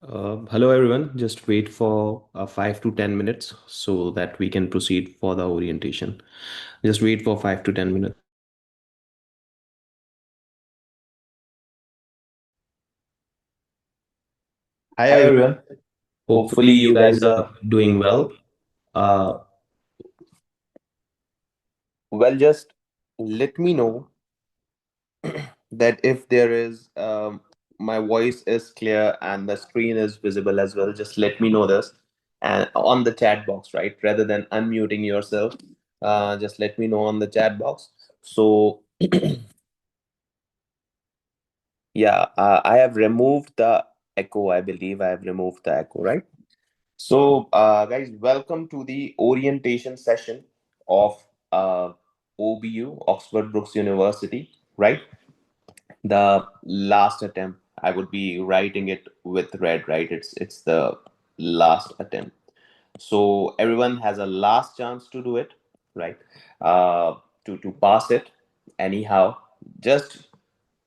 Hello everyone, just wait for 5 to 10 minutes so that we can proceed for the orientation. Just wait for 5 to 10 minutes. Hi Hi everyone, everyone. hopefully Hopefully you you guys guys are are doing doing well. well. Uh, well, just let me know that if there is my voice is clear and the screen is visible as well. Just let me know this and on the chat box, right? Rather than unmuting yourself, just let me know on the chat box. So yeah, I have removed the echo. I believe I have removed the echo, right? So, guys, welcome to the orientation session of OBU, Oxford Brookes University, right? The last attempt. I would be writing it with red, right? It's the last attempt. So everyone has a last chance to do it, right? Uh, to pass it. Anyhow, just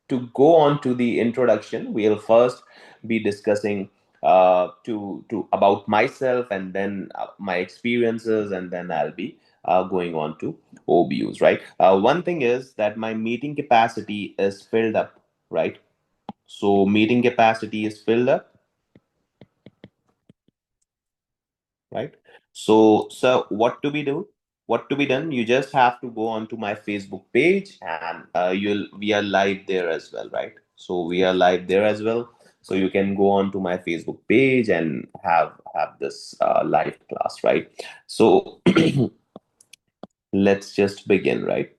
to go on to the introduction, we'll first be discussing to about myself and then my experiences, and then I'll be going on to OBUs. Right. One thing is that my meeting capacity is filled up. Right. So meeting capacity is filled up. Right. So what to be do? What to be done? You just have to go onto my Facebook page, and you'll we are live there as well, right? So we are live there as well. So you can go on to my Facebook page and have this live class, right? So let's just begin, right?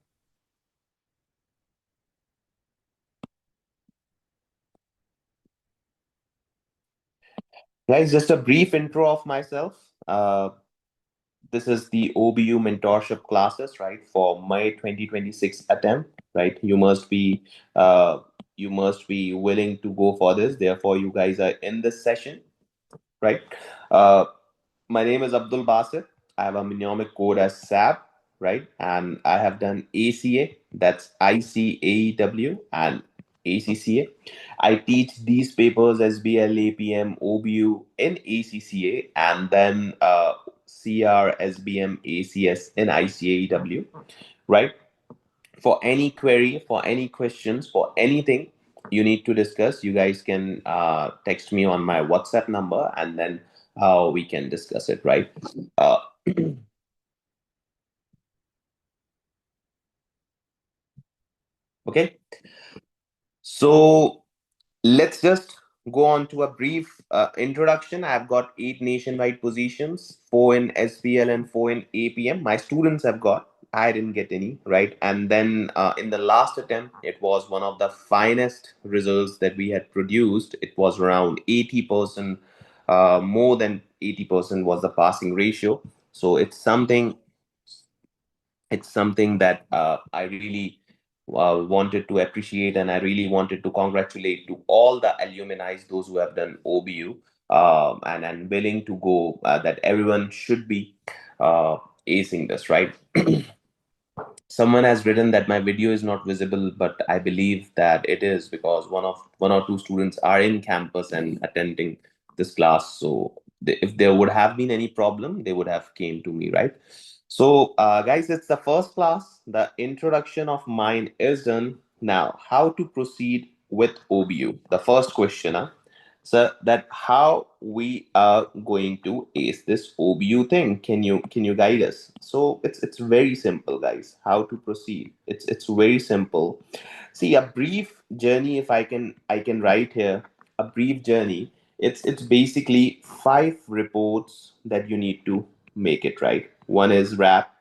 Guys, just a brief intro of myself. This is the OBU mentorship classes, right? For May 2026 attempt, right? You must be willing to go for this. Therefore, you guys are in this session, right? Uh, my name is Abdul Basit. I have a mnemonic code as SAB, right? And I have done ACA, that's ICAEW, and ACCA. I teach these papers SBL, APM, OBU in ACCA, and then CR, SBM, ACS in ICAEW, right? For any query, for any questions, for anything you need to discuss, you guys can text me on my WhatsApp number, and then we can discuss it, right? Uh, okay, so let's just go on to a brief introduction. I've got 8 nationwide positions, 4 in SBL and 4 in APM. My students have got, I didn't get any, right? And then in the last attempt, it was one of the finest results that we had produced. It was around 80%, more than 80% was the passing ratio. So it's something that I really wanted to appreciate, and I really wanted to congratulate to all the alumni, those who have done OBU, and willing to go. That everyone should be uh, acing this, right? Someone has written that my video is not visible, but I believe that it is because one or two students are in campus and attending this class. So if there would have been any problem, they would have came to me, right? So guys, it's the first class. The introduction of mine is done. Now, how to proceed with OBU? The first question, huh? So that how we are going to ace this OBU thing. Can you guide us? So it's very simple, guys. How to proceed? It's very simple. See, a brief journey, if I can write here a brief journey. It's basically 5 reports that you need to make it, right. One is rap,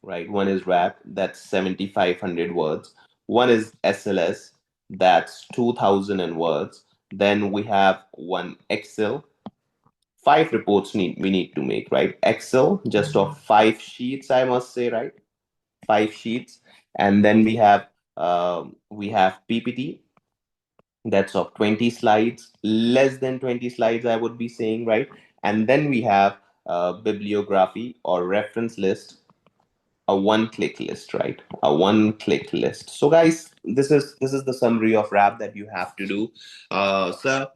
right? One is rap, that's 7,500 words. One is SLS, that's 2,000 words. Then we have one Excel. 5 reports we need to make, right? Excel, just of 5 sheets, I must say, right? 5 sheets. And then we have PPT, that's of 20 slides, less than 20 slides, I would be saying, right? And then we have bibliography or reference list, a one-click list, right? A one-click list. So guys, this is the summary of rap that you have to do. Sir,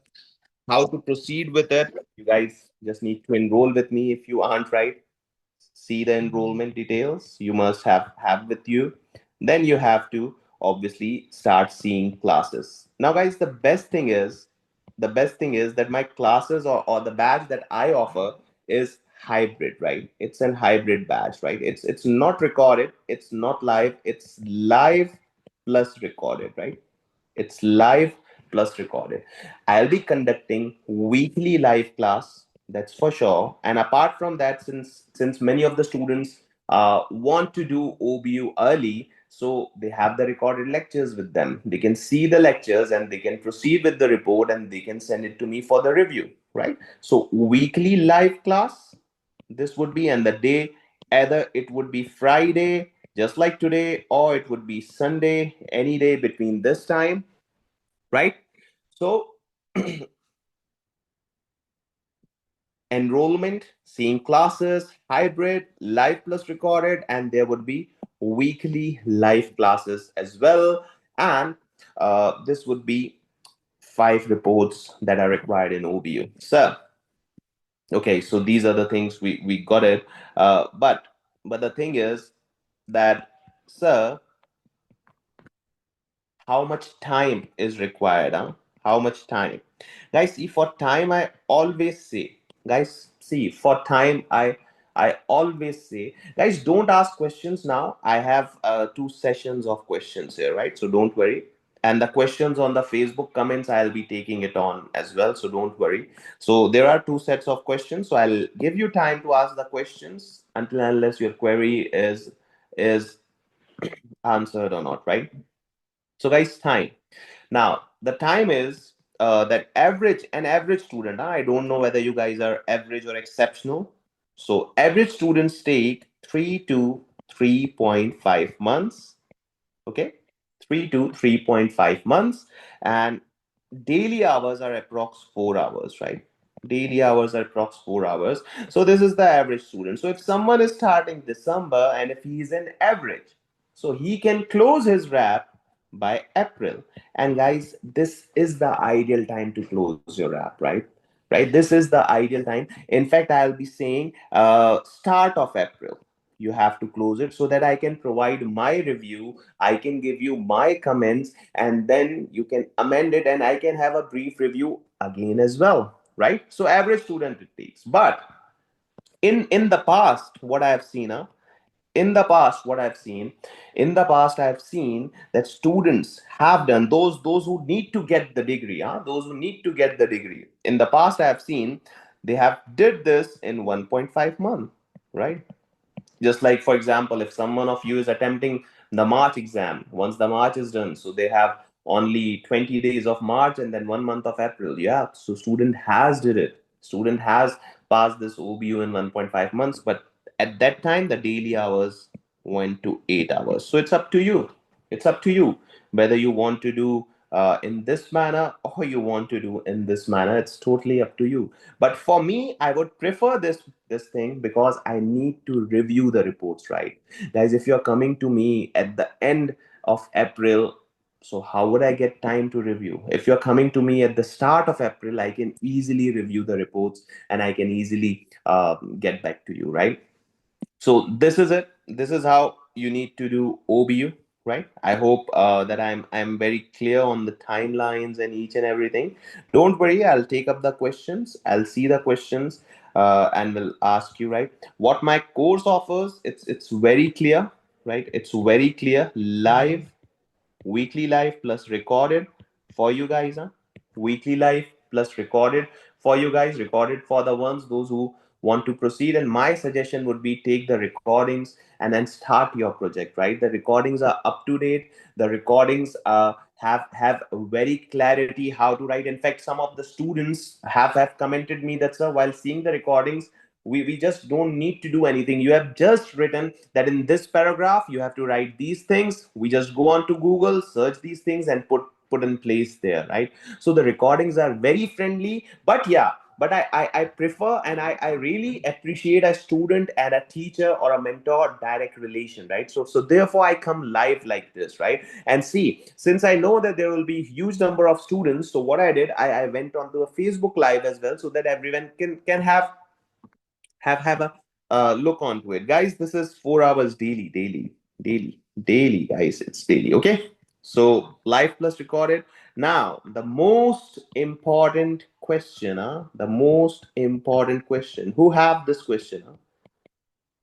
how to proceed with it. You guys just need to enroll with me if you aren't, right? See the enrollment details you must have with you. Then you have to obviously start seeing classes. Now guys, the best thing is that my classes, or the badge that I offer, is hybrid, right? It's an hybrid badge, right? It's not recorded, it's not live, it's live plus recorded, right? It's live plus recorded. I'll be conducting weekly live class, that's for sure. And apart from that, since many of the students want to do OBU early, so they have the recorded lectures with them. They can see the lectures and they can proceed with the report and they can send it to me for the review, right? So weekly live class, this would be, and the day, either it would be Friday, just like today, or it would be Sunday, any day between this time, right? So enrollment, seeing classes, hybrid, live plus recorded, and there would be weekly live classes as well. And this would be 5 reports that are required in OBU. So, okay, so these are the things we got it. But the thing is that, sir, how much time is required, huh? How much time, guys? See, for time I always say, guys, see, for time I always say, guys, don't ask questions now. I have 2 sessions of questions here, right? So don't worry. And the questions on the Facebook comments, I'll be taking it on as well, so don't worry. So there are 2 sets of questions, so I'll give you time to ask the questions until and unless your query is answered or not, right? So guys, time. Now, the time is that an average student, I don't know whether you guys are average or exceptional. So, average students take 3 to 3.5 months, okay? 3 to 3.5 months. And daily hours are approx 4 hours, right? Daily hours are approx 4 hours. So this is the average student. So if someone is starting December and if he is an average, so he can close his rap by April. And guys, this is the ideal time to close your rap, right? This is the ideal time. In fact, I'll be saying start of April you have to close it, so that I can provide my review, I can give you my comments, and then you can amend it and I can have a brief review again as well, right? So average student it takes. But in the past, what I have seen, in the past, what I've seen, in the past, I've seen that students have done, those who need to get the degree, those who need to get the degree. In the past, I have seen they have did this in 1.5 month, right? Just like, for example, if someone of you is attempting the March exam, once the March is done, so they have only 20 days of March and then 1 month of April. Yeah, so student has did it. Student has passed this OBU in 1.5 months, but at that time the daily hours went to 8 hours. So it's up to you. It's up to you whether you want to do in this manner or you want to do in this manner. It's totally up to you. But for me, I would prefer this thing because I need to review the reports, right? Guys, if you're coming to me at the end of April, so how would I get time to review? If you're coming to me at the start of April, I can easily review the reports and I can easily get back to you, right? So this is it. This is how you need to do OBU, right? I hope that I'm very clear on the timelines and each and everything. Don't worry, I'll take up the questions. I'll see the questions and will ask you, right? What my course offers, it's very clear, right? It's very clear. Live, weekly live plus recorded for you guys, huh? Weekly live plus recorded for you guys, recorded for the ones those who want to proceed. And my suggestion would be take the recordings and then start your project, right? The recordings are up to date. The recordings have very clarity how to write. In fact, some of the students have commented me that, sir, while seeing the recordings, we just don't need to do anything. You have just written that in this paragraph you have to write these things. We just go on to Google, search these things and put in place there, right? So the recordings are very friendly. But yeah, I prefer and I really appreciate a student and a teacher or a mentor direct relation, right? So therefore I come live like this, right? And see, since I know that there will be huge number of students, so what I did, I went onto a Facebook live as well, so that everyone can have a look onto it, guys. This is 4 hours daily, daily, guys. It's daily, okay? So live plus recorded. Now the most important question, the most important question, who have this question,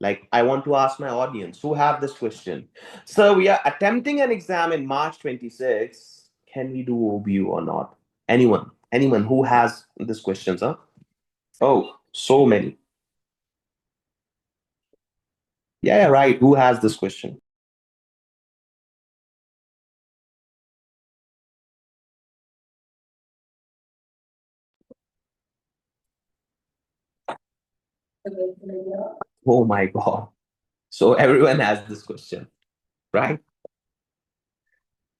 like I want to ask my audience who have this question. So we are attempting an exam in March 26. Can we do OBU or not? Anyone who has this questions, oh, so many. Yeah, yeah, right. Who has this question? Oh my God. So everyone has this question, right?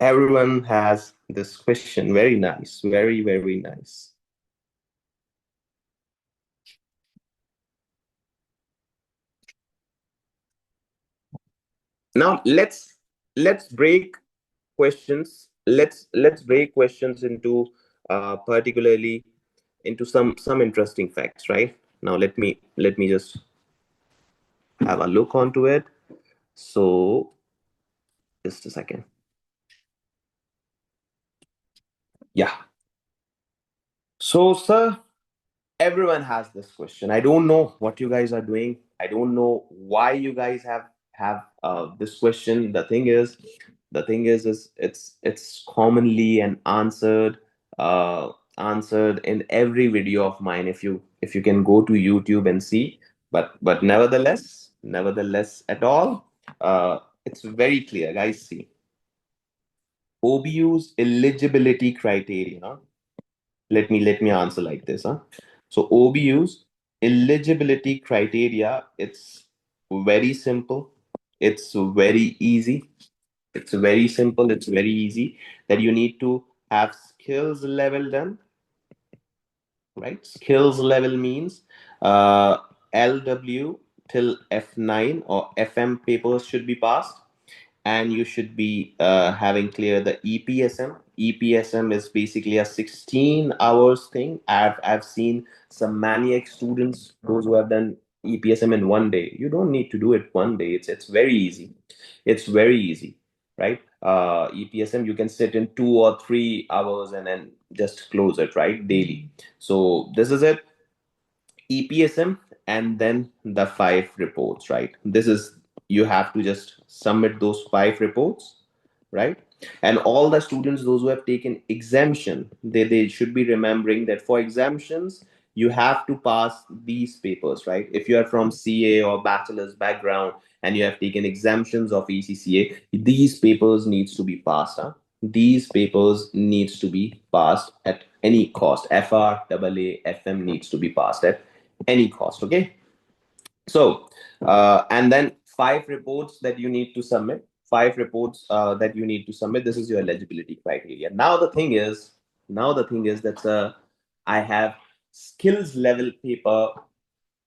Everyone has this question. Very nice. Very, very nice. Now let's break questions. Let's break questions into particularly into some interesting facts, right? Now let me just have a look onto it. So just a second. Yeah. So sir, everyone has this question. I don't know what you guys are doing. I don't know why you guys have this question. The thing is it's commonly and answered in every video of mine, if you can go to YouTube and see. But nevertheless at all, it's very clear, guys. See, OBU's eligibility criteria. Let me answer like this, so OBU's eligibility criteria, it's very simple, it's very easy, it's very simple, it's very easy, that you need to have skills level done, right? Skills level means LW till F9 or FM papers should be passed, and you should be having clear the EPSM. EPSM is basically a 16 hours thing. I've seen some maniac students, those who have done EPSM in one day. You don't need to do it one day. It's very easy. It's very easy, right? EPSM, you can sit in 2 or 3 hours and then just close it, right? Daily. So this is it. EPSM, and then the 5 reports, right? This is, you have to just submit those 5 reports, right? And all the students, those who have taken exemption, they should be remembering that for exemptions, you have to pass these papers, right? If you are from CA or bachelor's background and you have taken exemptions of ECCA, these papers needs to be passed, these papers needs to be passed at any cost. FR, AA, FM needs to be passed at any cost, okay? So and then 5 reports that you need to submit, 5 reports that you need to submit. This is your eligibility criteria. Now the thing is that I have skills level paper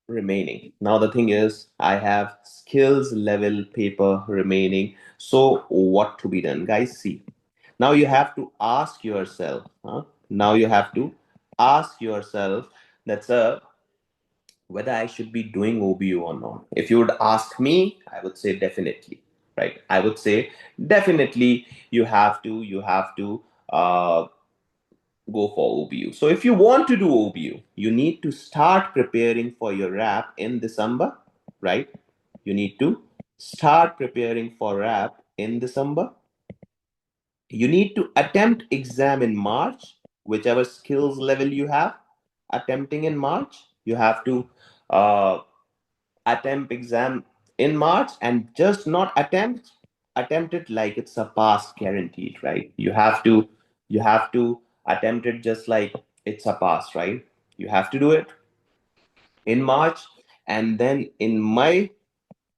remaining. Now the thing is I have skills level paper remaining. So what to be done, guys? See, now you have to ask yourself, now you have to ask yourself, that's a whether I should be doing OBU or not. If you would ask me, I would say definitely, right? I would say definitely you have to go for OBU. So if you want to do OBU, you need to start preparing for your RAP in December, right? You need to start preparing for RAP in December. You need to attempt exam in March, whichever skills level you have. Attempting in March, you have to uh, attempt exam in March, and just not attempt it like it's a pass guaranteed, right? You have to attempt it just like it's a pass, right? You have to do it in March, and then in May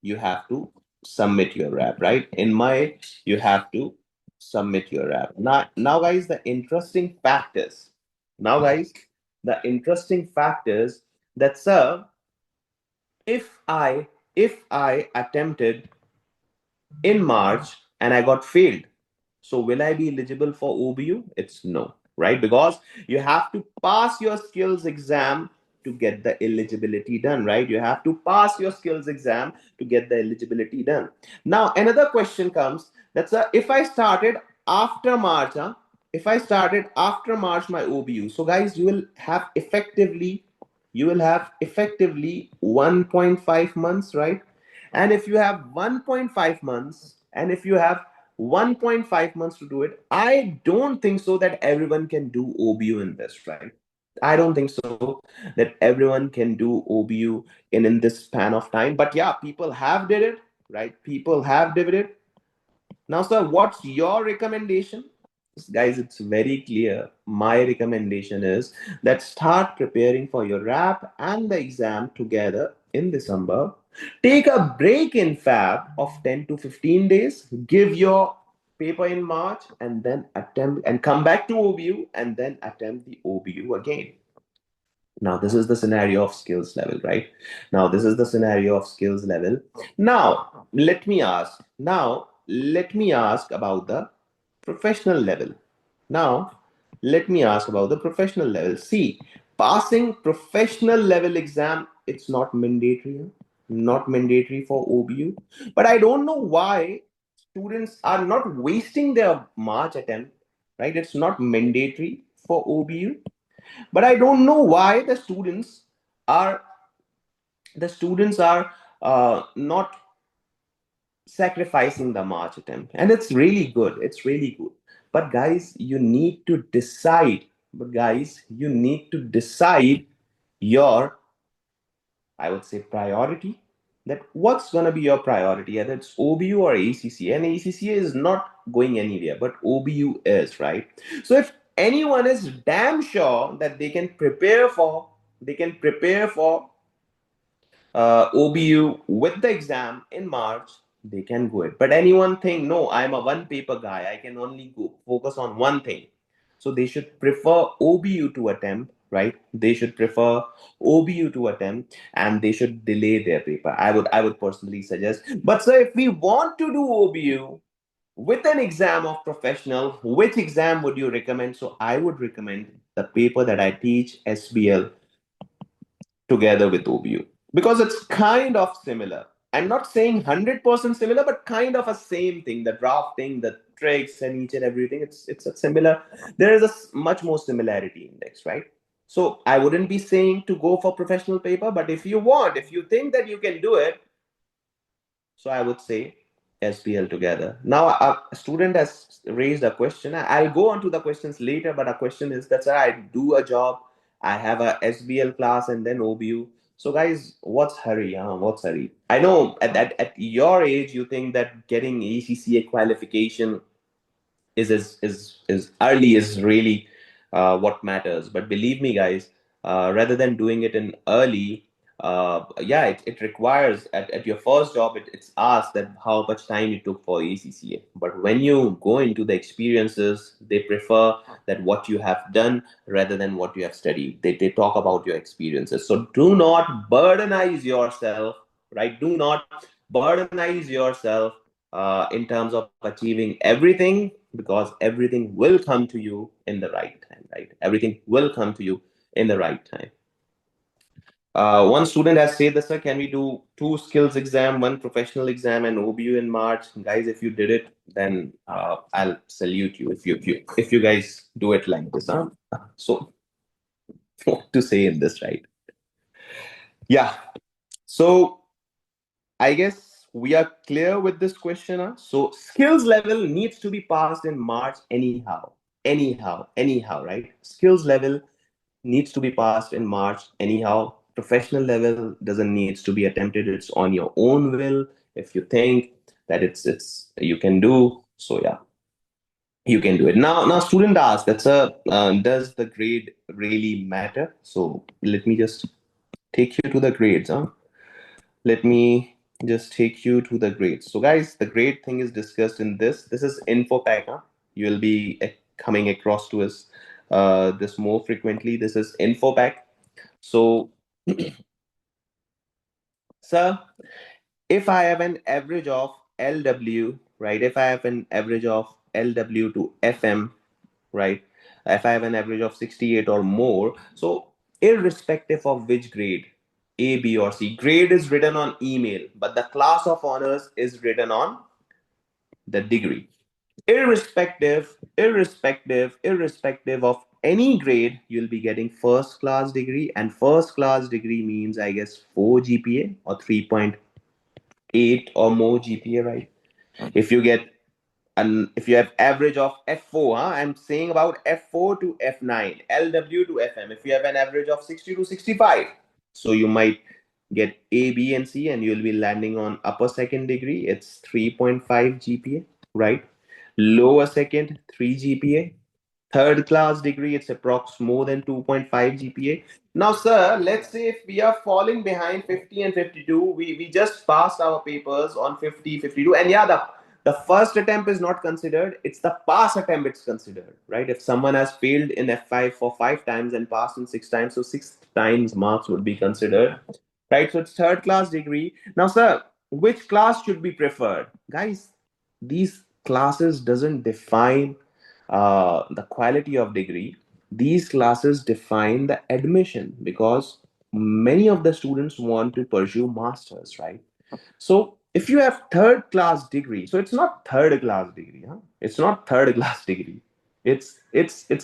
you have to submit your rap, right? In May you have to submit your rap. Now guys, the interesting fact is, now guys the interesting fact is that, sir, if I if I attempted in March and I got failed, so will I be eligible for OBU? It's no, right? Because you have to pass your skills exam to get the eligibility done, right? You have to pass your skills exam to get the eligibility done. Now, another question comes, that's if I started after March, huh? If I started after March my OBU, so guys, you will have effectively 1.5 months, right? And if you have 1.5 months, and if you have 1.5 months to do it, I don't think so that everyone can do OBU in this, right? I don't think so that everyone can do OBU in this span of time. But yeah, people have did it, right? People have did it. Now, sir, what's your recommendation? Guys, it's very clear. My recommendation is that start preparing for your RAP and the exam together in December. Take a break in Fab of 10 to 15 days. Give your paper in March and then attempt and come back to OBU and then attempt the OBU again. Now, this is the scenario of skills level, right? Now, this is the scenario of skills level. Now, let me ask about the professional level. Now, let me ask about the professional level. See, passing professional level exam, it's not mandatory for OBU. But I don't know why students are not wasting their March attempt, right? It's not mandatory for OBU, but I don't know why are the students are not sacrificing the March attempt, and it's really good. It's really good. But guys, you need to decide. But guys, you need to decide your, I would say, priority. That what's gonna be your priority, whether it's OBU or ACCA. And ACCA is not going anywhere, but OBU is, right? So if anyone is damn sure that they can prepare for OBU with the exam in March, they can go it. But anyone think, no, I'm a one paper guy, I can only go focus on one thing. So they should prefer OBU to attempt, right? They should prefer OBU to attempt, and they should delay their paper. I would personally suggest. But sir, if we want to do OBU with an exam of professional, which exam would you recommend? So I would recommend the paper that I teach, SBL, together with OBU, because it's kind of similar. I'm not saying 100% similar, but kind of a same thing. The drafting, the tricks, and each and everything. It's a similar. There is a much more similarity index, right? So I wouldn't be saying to go for professional paper, but if you think that you can do it, so I would say SPL together. Now, a student has raised a question. I'll go on to the questions later, but a question is that, sir, I do a job, I have a SBL class and then OBU. So, guys, what's hurry? Huh? What's hurry? I know at your age, you think that getting ACCA qualification is early is really what matters. But believe me, guys, rather than doing it in early, yeah, it requires at your first job, it's asked that how much time you took for ACCA. But when you go into the experiences, they prefer that what you have done rather than what you have studied. They talk about your experiences. So do not burdenize yourself, right? Do not burdenize yourself in terms of achieving everything, because everything will come to you in the right time, right? Everything will come to you in the right time. One student has said this, sir, can we do two skills exam, one professional exam, and OBU in March? Guys, if you did it, then I'll salute you. If you guys do it like this, huh? So what to say in this, right? Yeah. So I guess we are clear with this question. Huh? So skills level needs to be passed in March anyhow, right? Skills level needs to be passed in March anyhow. Professional level doesn't needs to be attempted. It's on your own will. If you think that it's you can do, so yeah, you can do it. Now student asks that, sir, does the grade really matter? So let me just take you to the grades, huh? Let me just take you to the grades. So guys, the grade thing is discussed in this. This is info pack. Huh? You will be coming across to us this more frequently. This is InfoPack. So, sir, if I have an average of LW, right? If I have an average of LW to FM, right? If I have an average of 68 or more, so irrespective of which grade, A, B, or C, grade is written on email, but the class of honors is written on the degree. Irrespective of any grade, you'll be getting first class degree, and first class degree means, I guess, 4 GPA or 3.8 or more GPA, right? If you get, and if you have average of F4, huh? I'm saying about F4 to F9, LW to FM. If you have an average of 60 to 65, so you might get A, B, and C, and you'll be landing on upper second degree. It's 3.5 GPA, right? Lower second, 3 GPA. Third class degree, it's approx more than 2.5 GPA. Now, sir, let's say if we are falling behind 50 and 52, we just passed our papers on 50, 52, and yeah, the first attempt is not considered, it's the pass attempt it's considered, right? If someone has failed in F5 for 5 times and passed in 6 times, so 6 times marks would be considered, right? So it's third class degree. Now, sir, which class should be preferred? Guys, these classes doesn't define the quality of degree. These classes define the admission, because many of the students want to pursue masters, right? So if you have third class degree, so it's not third class degree, huh? It's not third class degree. It's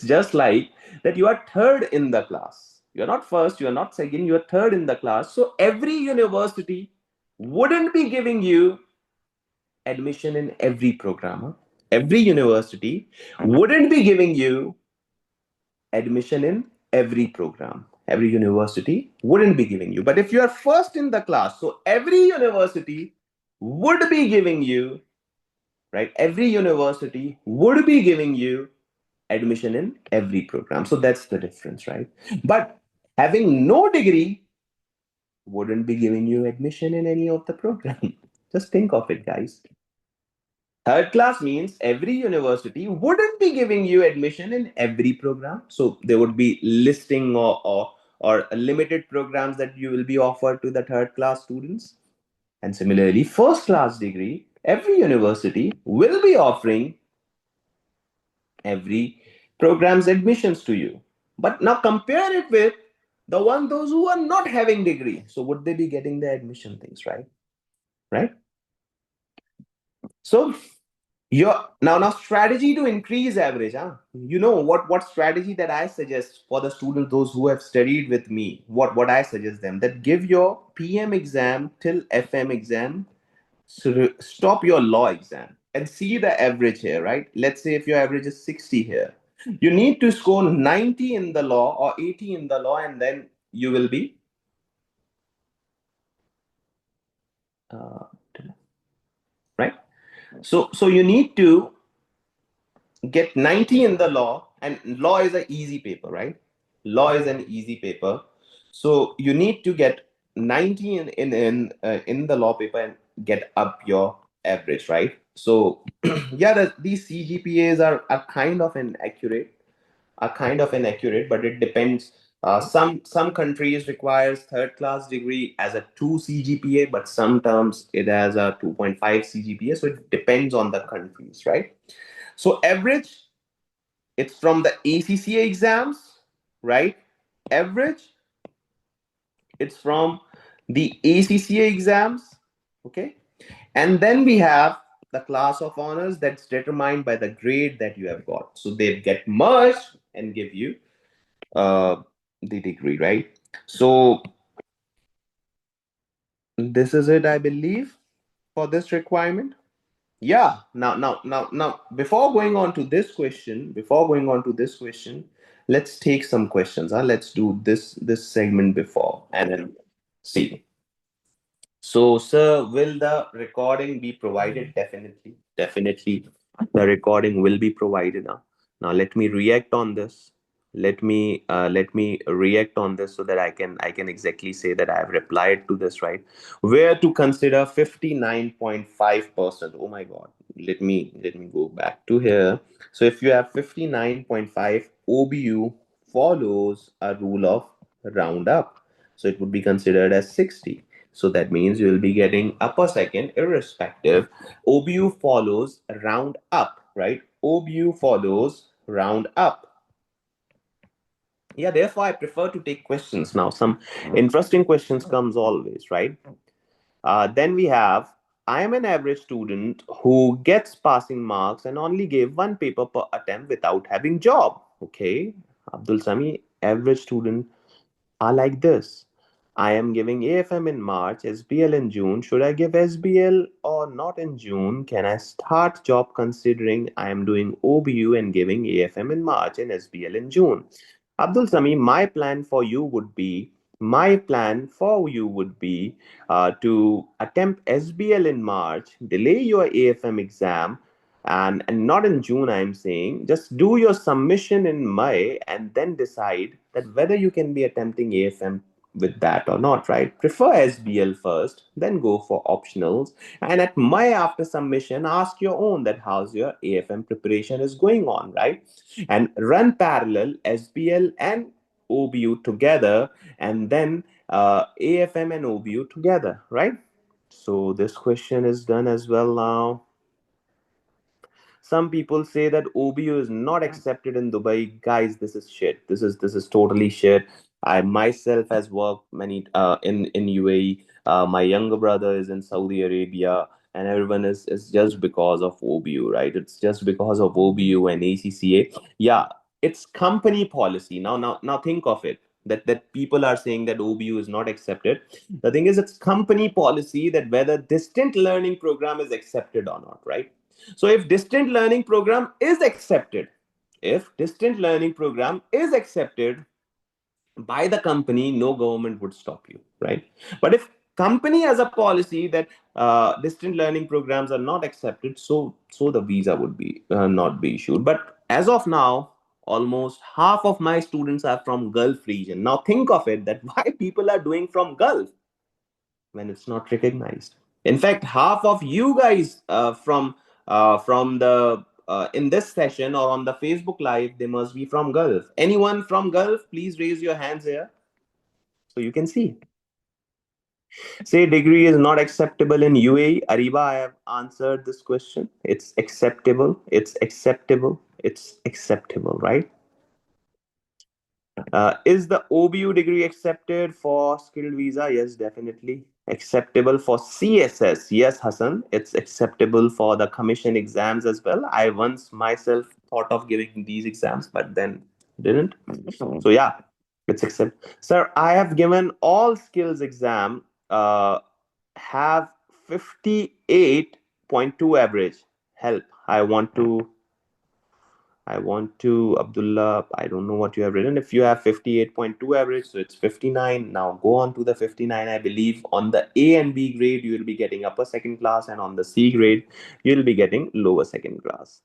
just like that you are third in the class. You're not first, you're not second, you're third in the class. So every university wouldn't be giving you admission in every program, huh? Every university wouldn't be giving you admission in every program. Every university wouldn't be giving you. But if you are first in the class, so every university would be giving you, right? Every university would be giving you admission in every program. So that's the difference, right? But having no degree wouldn't be giving you admission in any of the program. Just think of it, guys. Third class means every university wouldn't be giving you admission in every program. So there would be listing or limited programs that you will be offered to the third class students. And similarly, first class degree, every university will be offering every program's admissions to you. But now compare it with those who are not having degree. So would they be getting the admission things, right? Right? So your now strategy to increase average, huh? You know what strategy that I suggest for the students, those who have studied with me. What I suggest them, that give your PM exam till FM exam, so stop your law exam and see the average here, right? Let's say if your average is 60 here, you need to score 90 in the law or 80 in the law, and then you will be uh, right. So you need to get 90 in the law, and law is an easy paper, right? Law is an easy paper, so you need to get 90 in the law paper and get up your average, right? So yeah, these CGPAs are kind of inaccurate, but it depends. Some countries requires third class degree as a 2 CGPA, but sometimes it has a 2.5 CGPA, so it depends on the countries, right? So average, it's from the ACCA exams, right? Average, it's from the ACCA exams, okay? And then we have the class of honors that's determined by the grade that you have got. So they get merged and give you uh, the degree, right? So this is it, I believe, for this requirement. Yeah. Now, before going on to this question, let's take some questions. Huh? Let's do this segment before and then see. So, sir, will the recording be provided? Definitely, definitely, the recording will be provided. Now, let me react on this. Let me react on this so that I can exactly say that I have replied to this, right? Where to consider 59.5%? Oh my God, let me go back to here. So if you have 59.5, OBU follows a rule of round up. So it would be considered as 60. So that means you will be getting upper second irrespective. OBU follows round up, right? OBU follows round up. Yeah, therefore I prefer to take questions now. Some interesting questions comes always, right? Then we have, I am an average student who gets passing marks and only gave one paper per attempt without having job. Okay, Abdul Sami, average student are like this. I am giving AFM in March, SBL in June. Should I give SBL or not in June? Can I start job considering I am doing OBU and giving AFM in March and SBL in June? Abdul Sami, my plan for you would be to attempt SBL in March, delay your AFM exam, and not in June, I'm saying. Just do your submission in May and then decide that whether you can be attempting AFM with that or not, right? Prefer SBL first, then go for optionals. And at May after submission, ask your own that how's your AFM preparation is going on, right? And run parallel SBL and OBU together, and then AFM and OBU together, right? So this question is done as well now. Some people say that OBU is not accepted in Dubai. Guys, this is shit. This is totally shit. I myself has worked many in UAE. My younger brother is in Saudi Arabia, and everyone is just because of OBU, right? It's just because of OBU and ACCA. Yeah, it's company policy. Now think of it. That people are saying that OBU is not accepted. The thing is, it's company policy that whether distant learning program is accepted or not, right? So if distant learning program is accepted, if distant learning program is accepted by the company, no government would stop you, right? But if company has a policy that distant learning programs are not accepted, so the visa would be not be issued. But as of now, almost half of my students are from Gulf region. Now think of it, that why people are doing from Gulf when it's not recognized. In fact, half of you guys from the in this session or on the Facebook Live, they must be from Gulf. Anyone from Gulf, please raise your hands here so you can see. Say degree is not acceptable in UAE. Ariba, I have answered this question. It's acceptable. It's acceptable. It's acceptable, right? Is the OBU degree accepted for skilled visa? Yes, definitely. Acceptable for CSS? Yes, Hassan. It's acceptable for the commission exams as well. I once myself thought of giving these exams, but then didn't. So yeah, it's accept. Sir, I have given all skills exam. Have 58.2 average. Help. I want to, Abdullah, I don't know what you have written. If you have 58.2 average, so it's 59. Now go on to the 59. I believe on the A and B grade, you will be getting upper second class, and on the C grade, you'll be getting lower second class.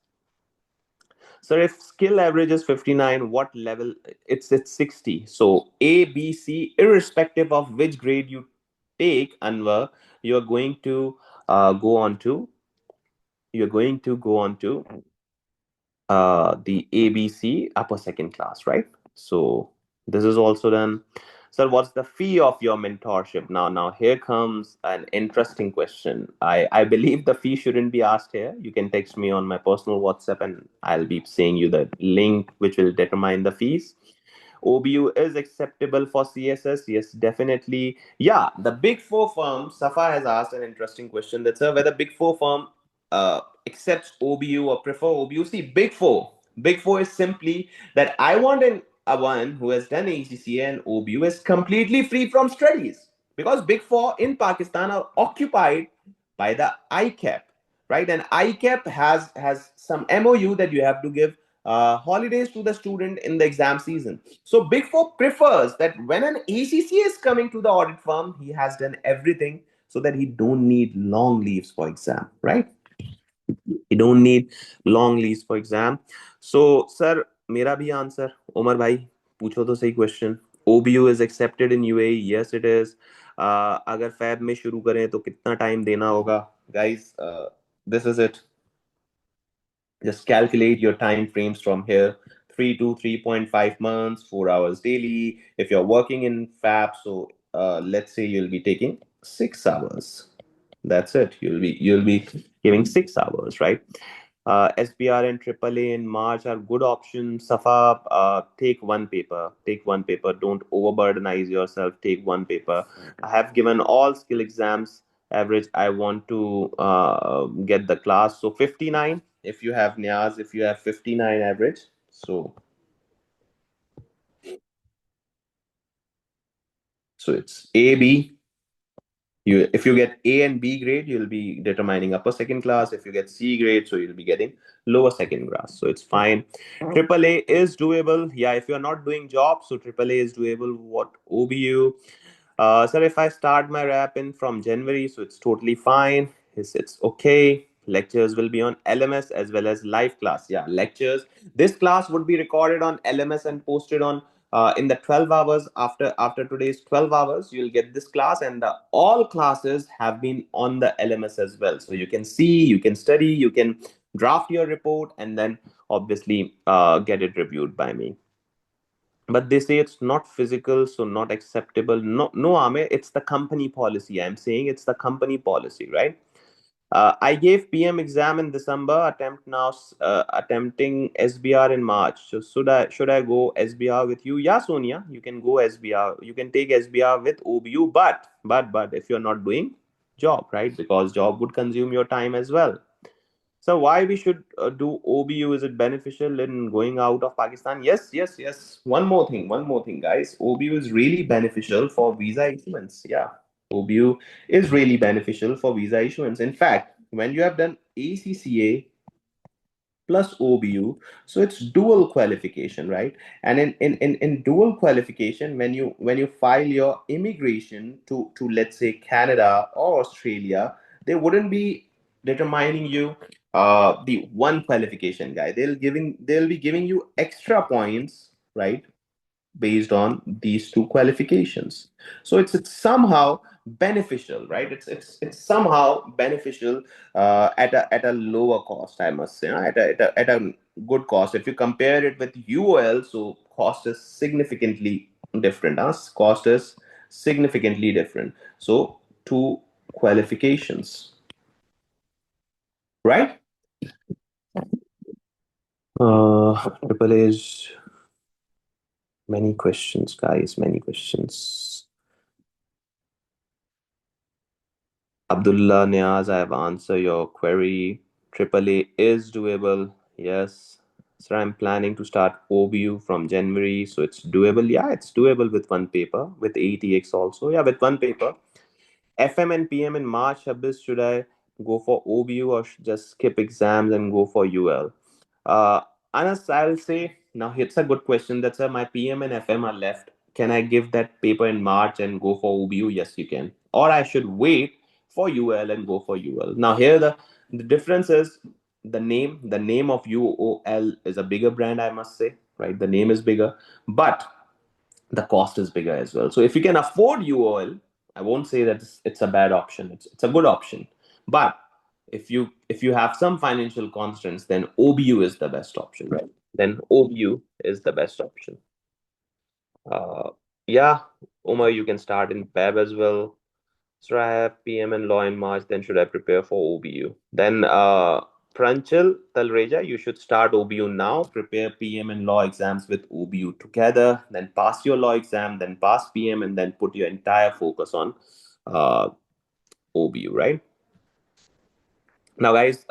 So if skill average is 59, what level? It's 60. So A, B, C, irrespective of which grade you take, Anwar, you're going to go on to you're going to go on to the ABC upper second class, right? So this is also done. Sir, what's the fee of your mentorship? Now here comes an interesting question. I believe the fee shouldn't be asked here. You can text me on my personal WhatsApp and I'll be saying you the link which will determine the fees. OBU is acceptable for CSS. Yes, definitely. Yeah, the big four firm, Safa has asked an interesting question. That's whether big four firm accepts OBU or prefer OBU. See, big four is simply that I want a one who has done ACCA and OBU is completely free from studies, because big four in Pakistan are occupied by the ICAP, right? And ICAP has some MOU that you have to give holidays to the student in the exam season. So Big Four prefers that when an ACCA is coming to the audit firm, he has done everything so that he don't need long leaves for exam, right? He don't need long leaves for exam. So, sir, मेरा भी answer. Omar भाई, पूछो तो सही question. OBU is accepted in UAE. Yes, it is. अगर fab में शुरू करें तो कितना टाइम देना होगा? Guys, this is it. Just calculate your time frames from here. 3 to 3.5 months, 4 hours daily. If you're working in FAB, so let's say you'll be taking 6 hours. That's it. You'll be giving 6 hours, right? SBR and AAA in March are good options. Safa, take one paper. Take one paper. Don't overburdenize yourself. Take one paper. I have given all skill exams average. I want to get the class. So 59. If you have Niaz, if you have 59 average, so it's A B. If you get A and B grade, you'll be determining upper second class. If you get C grade, so you'll be getting lower second class. So it's fine. Triple A is doable. Yeah, if you're not doing jobs, so triple A is doable. What OBU? Sir, if I start my rap in from January, so it's totally fine. It's okay. Lectures will be on LMS as well as live class. Yeah, lectures. This class would be recorded on LMS and posted on in the 12 hours after today's 12 hours. You'll get this class, and all classes have been on the LMS as well. So you can see, you can study, you can draft your report, and then obviously get it reviewed by me. But they say it's not physical, so not acceptable. No, Ame, it's the company policy. I'm saying it's the company policy, right? I gave PM exam in December. Attempting SBR in March. So should I go SBR with you? Yeah, Sonia, you can go SBR. You can take SBR with OBU, but if you're not doing job, right? Because job would consume your time as well. So why we should do OBU? Is it beneficial in going out of Pakistan? Yes, yes, yes. One more thing, guys. OBU is really beneficial for visa issuance. Yeah, OBU is really beneficial for visa issuance. In fact, when you have done ACCA plus OBU. So it's dual qualification, right? And in dual qualification, when you file your immigration to let's say Canada or Australia, they wouldn't be determining you the one qualification guy. They'll be giving you extra points, right? Based on these two qualifications. So it's somehow beneficial, right? It's somehow beneficial at a lower cost, I must say, at a good cost. If you compare it with UOL, so cost is significantly different. Cost is significantly different. So two qualifications, right? Triple A's many questions, guys, many questions. Abdullah Niaz, I have answered your query. AAA is doable. Yes. Sir, I'm planning to start OBU from January. So it's doable. Yeah, it's doable with one paper, with ATX also. Yeah, with one paper. FM and PM in March, Abyss, should I go for OBU or just skip exams and go for UL? Uh, Anas, I'll say, now it's a good question. That's why my PM and FM are left. Can I give that paper in March and go for OBU? Yes, you can. Or I should wait for UL and go for UL. Now, here the difference is the name. The name of UOL is a bigger brand, I must say, right? The name is bigger. But the cost is bigger as well. So if you can afford UOL, I won't say that it's a bad option. It's a good option. But if you have some financial constraints, then OBU is the best option, right? Then OBU is the best option. Yeah, Omar, you can start in PEB as well. So I have PM and law in March, then should I prepare for OBU? Then Pranchal Talreja, you should start OBU now, prepare PM and law exams with OBU together, then pass your law exam, then pass PM, and then put your entire focus on uh, OBU, right? Now, guys,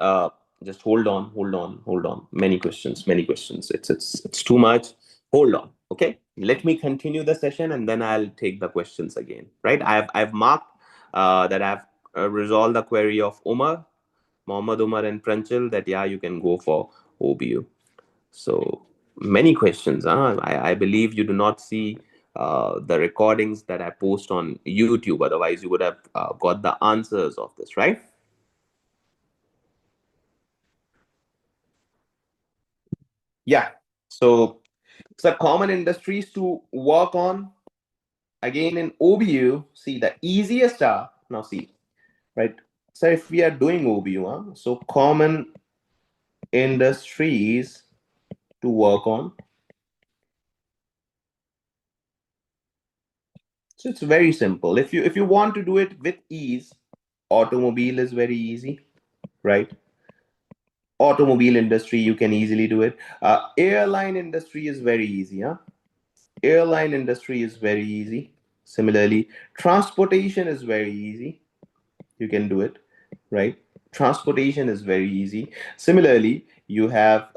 just hold on. Many questions, many questions. It's too much. Hold on, okay? Let me continue the session, and then I'll take the questions again. Right? I've marked that I've resolved the query of Umar, Mohammed Umar, and Pranchal. That yeah, you can go for OBU. So many questions. Huh? I believe you do not see the recordings that I post on YouTube. Otherwise, you would have got the answers of this, right? Yeah. So it's a common industries to work on. Again, in OBU, see the easiest are now see, right? So if we are doing OBU, so common industries to work on. So it's very simple. If you want to do it with ease, automobile is very easy, right? Automobile industry, you can easily do it. Airline industry is very easy, huh? Airline industry is very easy. Similarly, transportation is very easy. You can do it, right? Transportation is very easy. Similarly, you have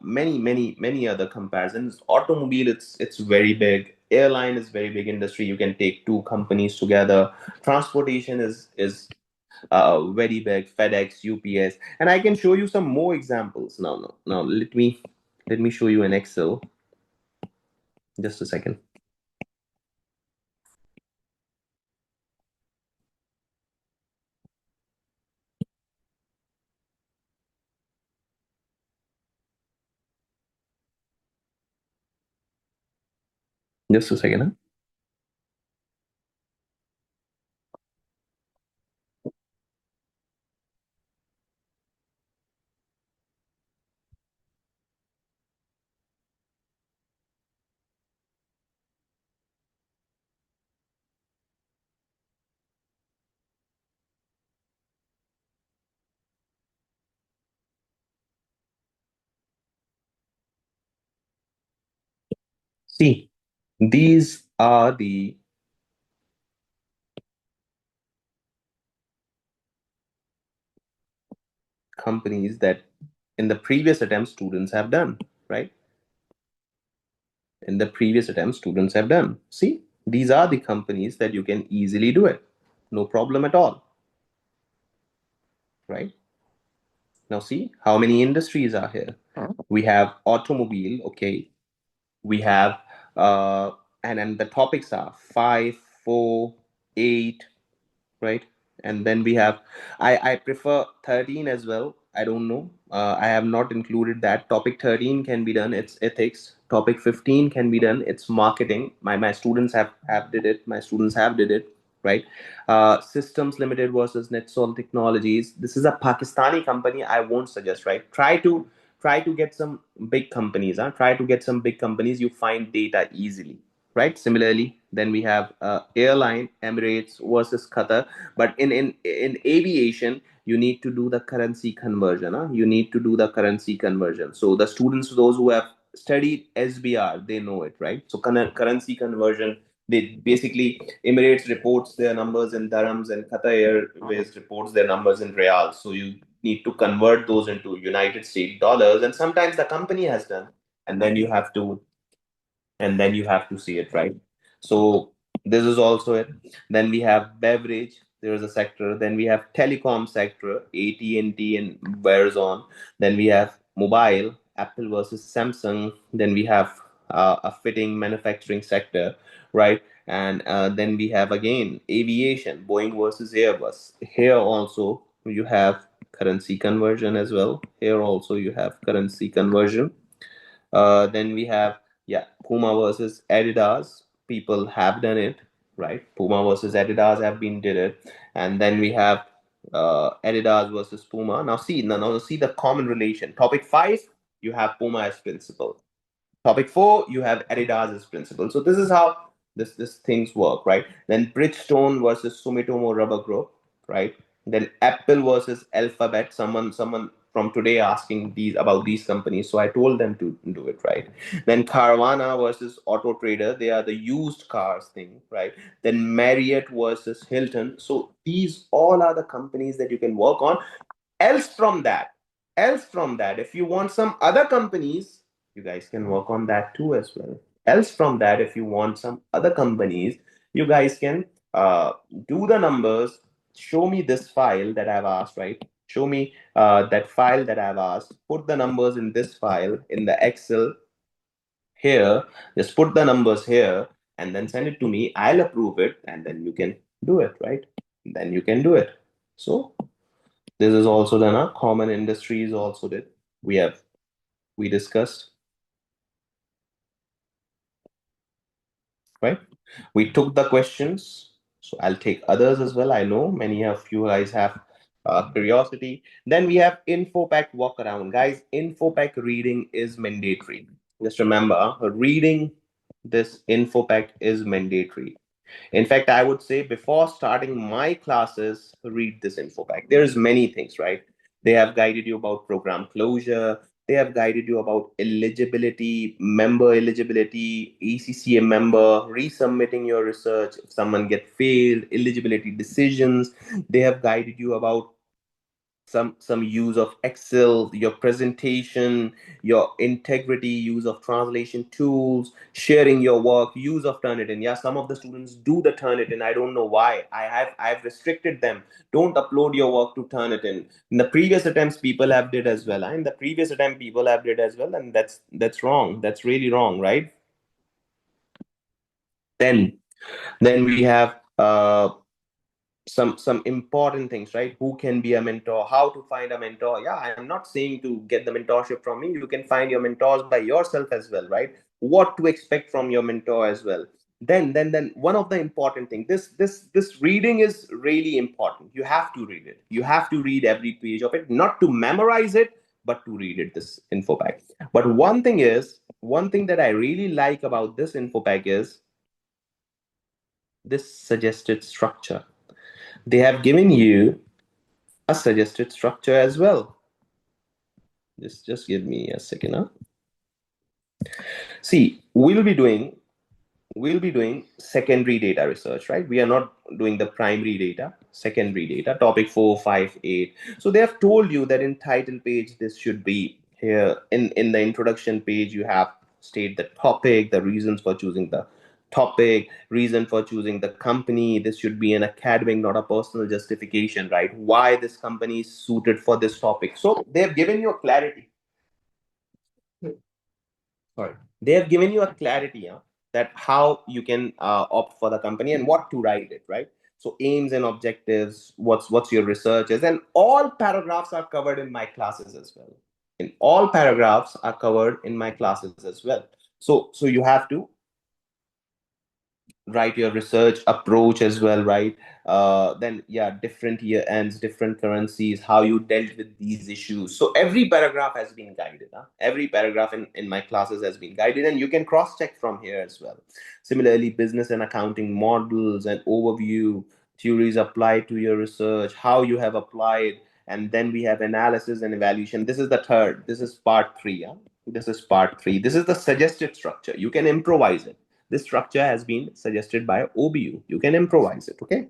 many other comparisons. Automobile, it's very big. Airline is very big industry. You can take two companies together. Transportation is very big. FedEx, UPS, and I can show you some more examples. Now let me show you an Excel. Just a second. Just a second. Huh? See, these are the companies that in the previous attempt students have done, right? In the previous attempt students have done. See, these are the companies that you can easily do it. No problem at all, right? Now see how many industries are here. We have automobile, okay. We have and then the topics are 5, 4, 8, right? And then we have, I prefer 13 as well. I don't know. I have not included that. Topic 13 can be done. It's ethics. Topic 15 can be done. It's marketing. My students have did it. My students have did it, right? Systems Limited versus Netsol Technologies. This is a Pakistani company. I won't suggest, right? Try to get some big companies. Huh? Try to get some big companies. You find data easily, right? Similarly, then we have airline Emirates versus Qatar. But in aviation, you need to do the currency conversion. Huh? You need to do the currency conversion. So the students, those who have studied SBR, they know it, right? So currency conversion. They basically Emirates reports their numbers in dirhams and Qatar Airways reports their numbers in reals. So you need to convert those into United States dollars, and sometimes the company has done, and then you have to see it, right? So this is also it. Then we have beverage. There is a sector. Then we have telecom sector, AT&T and Verizon. Then we have mobile, Apple versus Samsung. Then we have a fitting manufacturing sector, right? And then we have again aviation, Boeing versus Airbus. Here also you have currency conversion as well. Here also you have currency conversion. Then we have, yeah, Puma versus Adidas. People have done it, right? Puma versus Adidas have been did it, and then we have Adidas versus Puma. Now see the common relation. Topic 5, you have Puma as principal. Topic 4, you have Adidas as principal. So this is how this things work, right? Then Bridgestone versus Sumitomo Rubber Group, right? Then Apple versus Alphabet. Someone from today asking these about these companies, so I told them to do it, right? Then Carvana versus Auto Trader. They are the used cars thing, right? Then Marriott versus Hilton. So these all are the companies that you can work on. Else from that else from that if you want some other companies, you guys can work on that too as well. Else from that, if you want some other companies, you guys can do the numbers. Show me this file that I've asked, right? Show me that file that I've asked. Put the numbers in this file in the Excel here. Just put the numbers here and then send it to me. I'll approve it, and then you can do it, right? Then you can do it. So this is also done. Common industries also did. We discussed, right? We took the questions. So I'll take others as well. I know many of you guys have curiosity. Then we have info pack walk around. Guys, info pack reading is mandatory. Just remember, reading this info pack is mandatory. In fact, I would say before starting my classes, read this info pack. There's many things, right? They have guided you about program closure. They have guided you about eligibility, member eligibility, ACCA member, resubmitting your research if someone get failed, eligibility decisions. They have guided you about some use of Excel, your presentation, your integrity, use of translation tools, sharing your work, use of Turnitin. Yeah, some of the students do the Turnitin. I don't know why. I've restricted them. Don't upload your work to Turnitin. In the previous attempts, people have did as well. In the previous attempt, people have did as well, and that's wrong. That's really wrong, right? Then then we have some important things, right? Who can be a mentor, how to find a mentor. Yeah, I am not saying to get the mentorship from me. You can find your mentors by yourself as well, right? What to expect from your mentor as well. Then one of the important thing, this reading is really important. You have to read it. You have to read every page of it, not to memorize it, but to read it, this info pack. But one thing that I really like about this info pack is this suggested structure. They have given you a suggested structure as well. Just give me a second. Huh? See, we'll be doing secondary data research, right? We are not doing the primary data, secondary data, topic 458. So they have told you that in title page, this should be here. In the introduction page, you have state the topic, the reasons for choosing the topic, reason for choosing the company. This should be an academic, not a personal justification, right? Why this company is suited for this topic. So they have given you a clarity. Sorry, they have given you a clarity, that how you can opt for the company and what to write it, right? So aims and objectives, what's your research is, and all paragraphs are covered in my classes as well. And all paragraphs are covered in my classes as well. So you have to write your research approach as well, right? Then yeah, different year ends, different currencies, how you dealt with these issues. So every paragraph has been guided. Every paragraph in my classes has been guided, and you can cross check from here as well. Similarly, business and accounting models and overview, theories applied to your research, how you have applied, and then we have analysis and evaluation. This is the third. This is part three. This is part three. This is the suggested structure. You can improvise it. This structure has been suggested by OBU. You can improvise it, okay?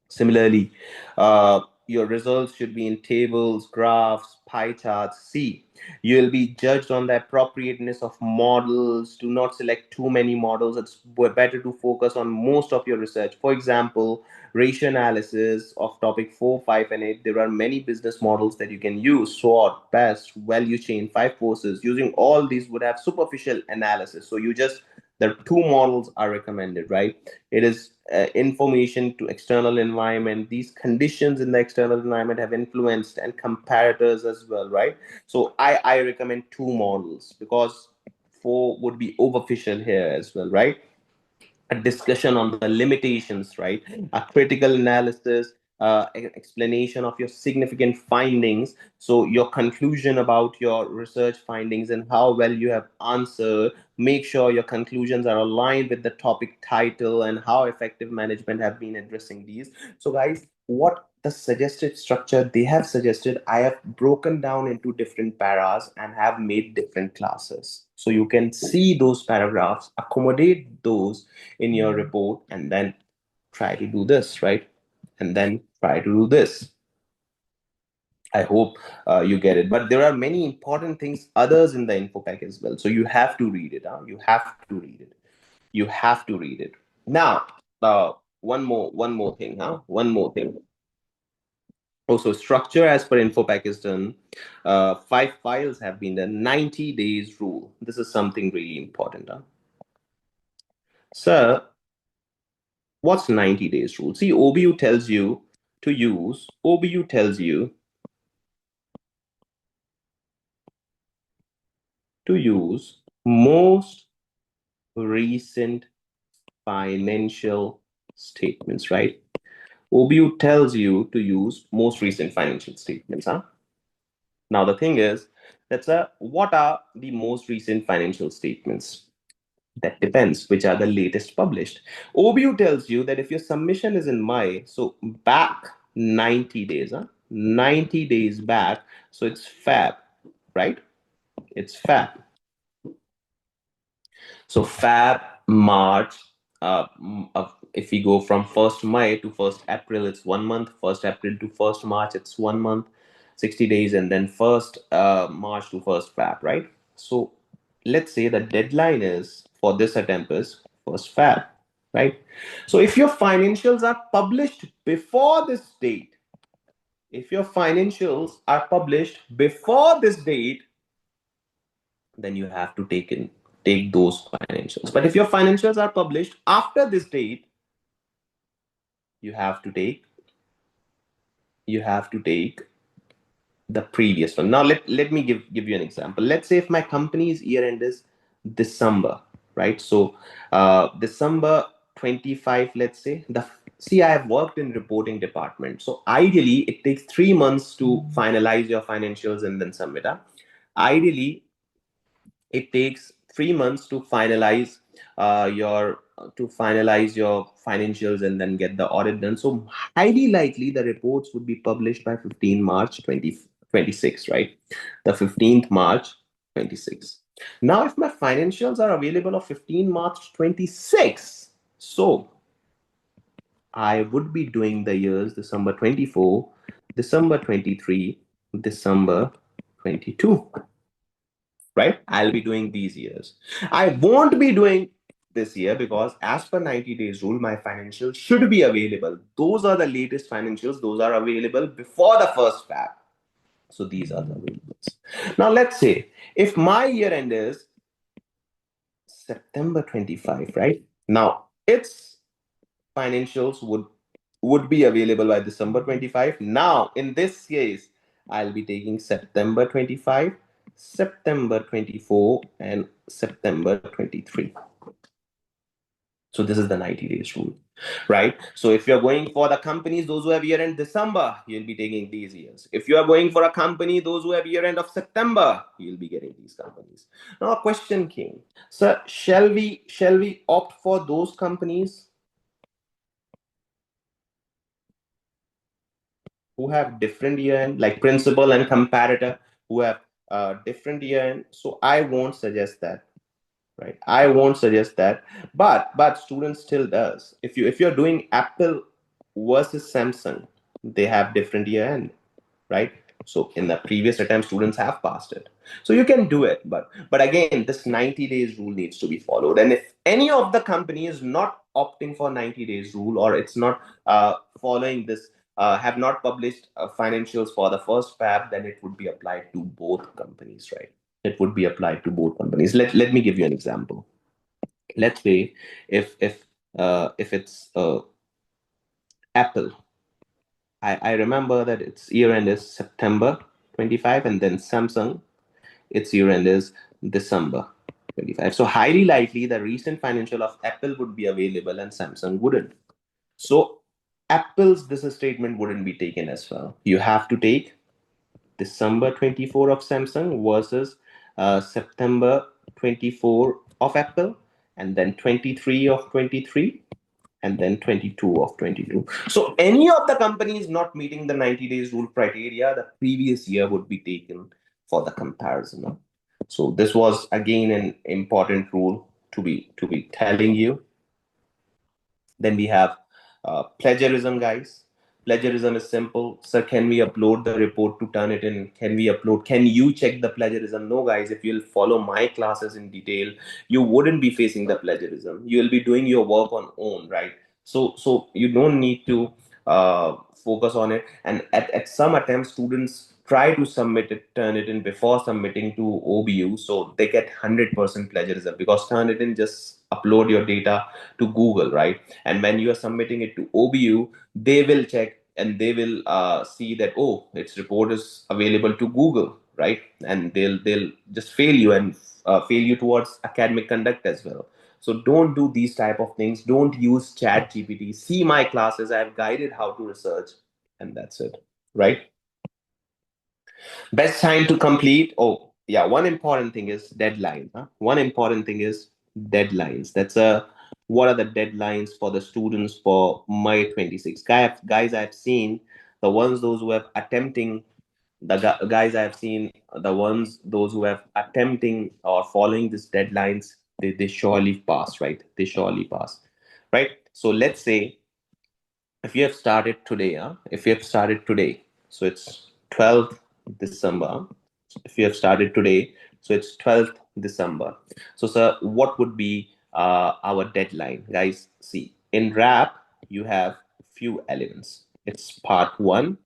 Similarly, your results should be in tables, graphs, pie charts. See, you'll be judged on the appropriateness of models. Do not select too many models. It's better to focus on most of your research. For example, ratio analysis of topic 4, 5, and 8. There are many business models that you can use: SWOT, best, value chain, five forces. Using all these would have superficial analysis. So you just, the two models are recommended, right? It is information to external environment. These conditions in the external environment have influenced, and comparators as well, right? So I recommend two models, because four would be overficial here as well, right? A discussion on the limitations, right? A critical analysis, explanation of your significant findings. So your conclusion about your research findings and how well you have answered. Make sure your conclusions are aligned with the topic title and how effective management have been addressing these. So guys, what the suggested structure they have suggested, I have broken down into different paras and have made different classes. So you can see those paragraphs, accommodate those in your report, and then try to do this, right? And then try to do this. I hope you get it. But there are many important things others in the info pack as well. So you have to read it. You have to read it. You have to read it. Now, one more thing. One more thing. Also, structure as per info pack is done. Five files have been done. 90 days rule. This is something really important. Sir, what's 90 days rule? See, OBU tells you to use, OBU tells you to use most recent financial statements, right? OBU tells you to use most recent financial statements. Huh? Now the thing is, what are the most recent financial statements? That depends, which are the latest published. OBU tells you that if your submission is in May, so back 90 days, 90 days back, so it's Fab, right? It's Fab. So Fab, March, if we go from 1st May to 1st April, it's 1 month. 1st April to 1st March, it's 1 month, 60 days, and then 1st March to 1st Fab, right? So let's say the deadline is for this attempt is 1st Fab, right? So if your financials are published before this date, if your financials are published before this date, then you have to take those financials. But if your financials are published after this date, you have to take you have to take the previous one. Now let me give you an example. Let's say if my company's year end is December, right? So December 25, let's say. The See, I have worked in reporting department. So ideally it takes 3 months to finalize your financials and then submit. Ideally it takes 3 months to finalize your financials and then get the audit done. So highly likely the reports would be published by 15 March 2026, right? The 15th March 26. Now, if my financials are available of 15 March 26, so I would be doing the years December 24, December 23, December 22, right? I'll be doing these years. I won't be doing this year because, as per 90 days rule, my financials should be available. Those are the latest financials, those are available before the first Fab. So these are the availables. Now, let's say if my year end is September 25, right? Now, its financials would be available by December 25. Now, in this case, I'll be taking September 25, September 24, and September 23. So this is the 90 days rule, right? So if you're going for the companies, those who have year end December, you'll be taking these years. If you are going for a company, those who have year end of September, you'll be getting these companies. Now a question came, sir, shall we opt for those companies who have different year end, like principal and comparator, who have different year end? So I won't suggest that, right? I won't suggest that, but students still does. If you're doing Apple versus Samsung, they have different year end, right? So in the previous attempt, students have passed it. So you can do it, but again, this 90 days rule needs to be followed. And if any of the company is not opting for 90 days rule, or it's not following this, have not published financials for the first Fab, then it would be applied to both companies, right? It would be applied to both companies. Let me give you an example. Let's say if it's Apple. I remember that its year end is September 25, and then Samsung, its year end is December 25. So highly likely the recent financial of Apple would be available and Samsung wouldn't. So Apple's business statement wouldn't be taken as well. You have to take December 24 of Samsung versus September 24 of Apple, and then 23 of 23, and then 22 of 22. So any of the companies not meeting the 90 days rule criteria, the previous year would be taken for the comparison. So this was again an important rule to be telling you. Then we have plagiarism, guys. Plagiarism is simple. Sir, can we upload the report to Turnitin? Can you check the plagiarism? No, guys, if you'll follow my classes in detail, you wouldn't be facing the plagiarism. You'll be doing your work on own, right? So you don't need to focus on it. And at some attempts, students try to submit it, Turnitin before submitting to OBU. So they get 100% plagiarism because Turnitin just upload your data to Google, right? And when you are submitting it to OBU, they will check and they will see that, oh, its report is available to Google, right? And they'll just fail you and fail you towards academic conduct as well. So don't do these type of things. Don't use chat GPT. See my classes. I've guided how to research, and that's it, right? Best time to complete. Oh, yeah. One important thing is deadline. Huh? One important thing is deadlines. That's a What are the deadlines for the students for May 26? Guys, I've seen the ones those who have attempting guys I've seen the ones those who have attempting or following these deadlines. They surely pass, right? They surely pass, right? So let's say if you have started today, if you have started today, so it's 12th December. If you have started today, so it's 12th December. So, sir, what would be our deadline? Guys, see, in RAP, you have few elements. It's part one,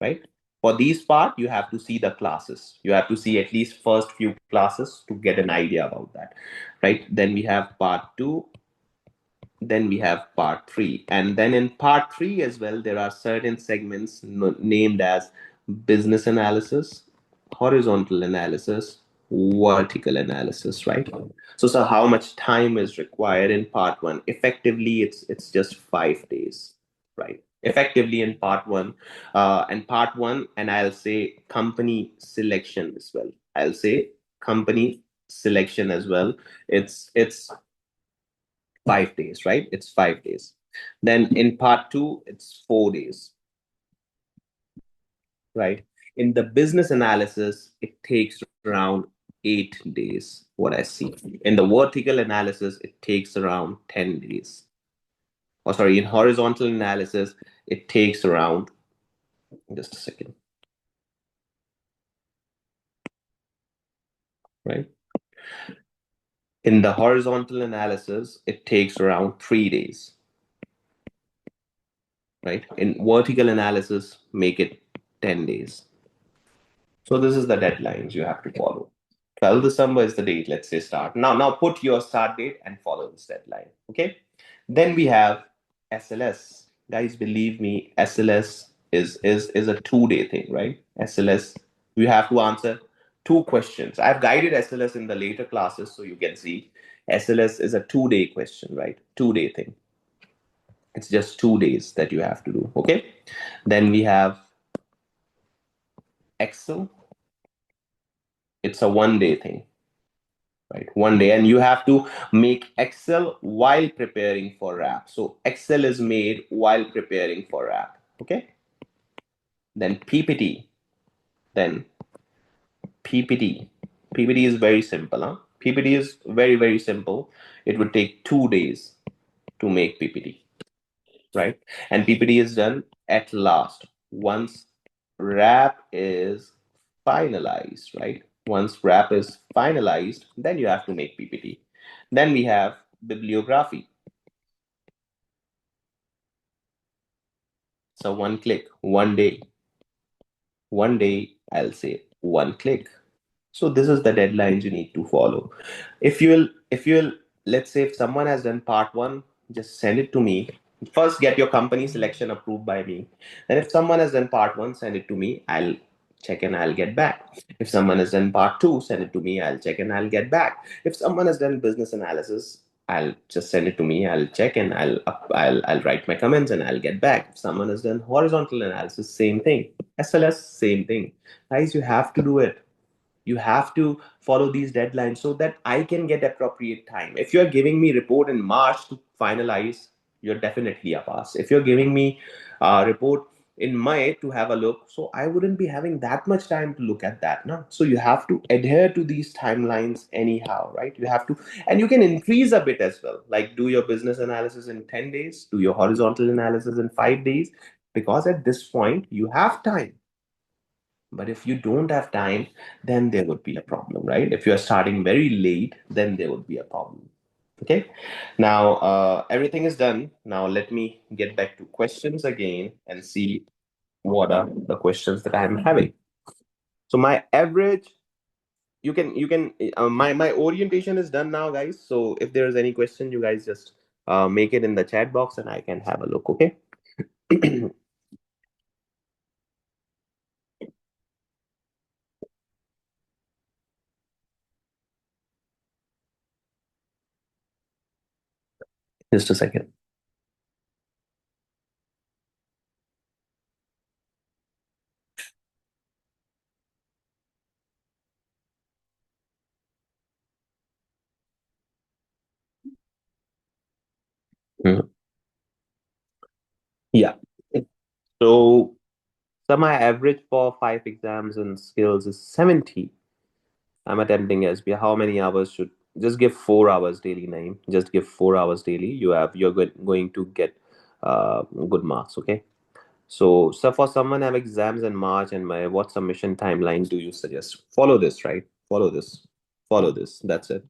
right? For these part, you have to see the classes. You have to see at least first few classes to get an idea about that, right? Then we have part two, then we have part three. And then in part three as well, there are certain segments named as business analysis, horizontal analysis, vertical analysis, right? So how much time is required in part one? Effectively, it's just 5 days, right? Effectively in part one, and I'll say company selection as well. I'll say company selection as well. It's 5 days, right? It's 5 days. Then in part two, it's 4 days, right? In the business analysis, it takes around 8 days, what I see. In the vertical analysis, it takes around 10 days. Or sorry, in horizontal analysis, it takes around, just a second, right? In the horizontal analysis, it takes around 3 days, right? In vertical analysis, make it 10 days. So this is the deadlines you have to follow. 12 December is the date, let's say start. Now put your start date and follow this deadline. Okay. Then we have SLS. Guys, believe me, SLS is a 2 day thing, right? SLS, you have to answer two questions. I've guided SLS in the later classes, so you can see SLS is a 2 day question, right? 2 day thing. It's just 2 days that you have to do. Okay. Then we have Excel. It's a 1 day thing, right? 1 day, and you have to make Excel while preparing for RAP. So Excel is made while preparing for RAP. Okay. Then PPT. Then PPT. PPT is very simple. PPT is very simple. It would take 2 days to make PPT, right? And PPT is done at last once RAP is finalized, right? Once RAP is finalized, then you have to make PPT. Then we have bibliography. So one click, 1 day. 1 day, I'll say 1 click. So this is the deadlines you need to follow. If you'll, let's say if someone has done part one, just send it to me. First, get your company selection approved by me. And if someone has done part one, send it to me. I'll check and I'll get back. If someone has done part two, send it to me. I'll check and I'll get back. If someone has done business analysis, I'll just send it to me. I'll check and I'll write my comments and I'll get back. If someone has done horizontal analysis, same thing. SLS, same thing. Guys, you have to do it. You have to follow these deadlines so that I can get appropriate time. If you're giving me report in March to finalize, you're definitely a pass. If you're giving me a report in May to have a look, so I wouldn't be having that much time to look at that. No, so you have to adhere to these timelines anyhow, right? You have to, and you can increase a bit as well. Like do your business analysis in 10 days, do your horizontal analysis in 5 days, because at this point you have time. But if you don't have time, then there would be a problem, right? If you're starting very late, then there would be a problem. Okay. Now, everything is done. Now, let me get back to questions again and see what are the questions that I'm having. So my average, my orientation is done now, guys. So if there's any question, you guys just make it in the chat box and I can have a look. Okay. Just a second. Mhm. Yeah. So, my average for 5 exams and skills is 70. I'm attempting SB. How many hours should just give 4 hours daily, name? Just give 4 hours daily. Going to get good marks. Okay. So for someone have exams in March and May, what submission timeline do you suggest? Follow this, right? Follow this. Follow this. That's it.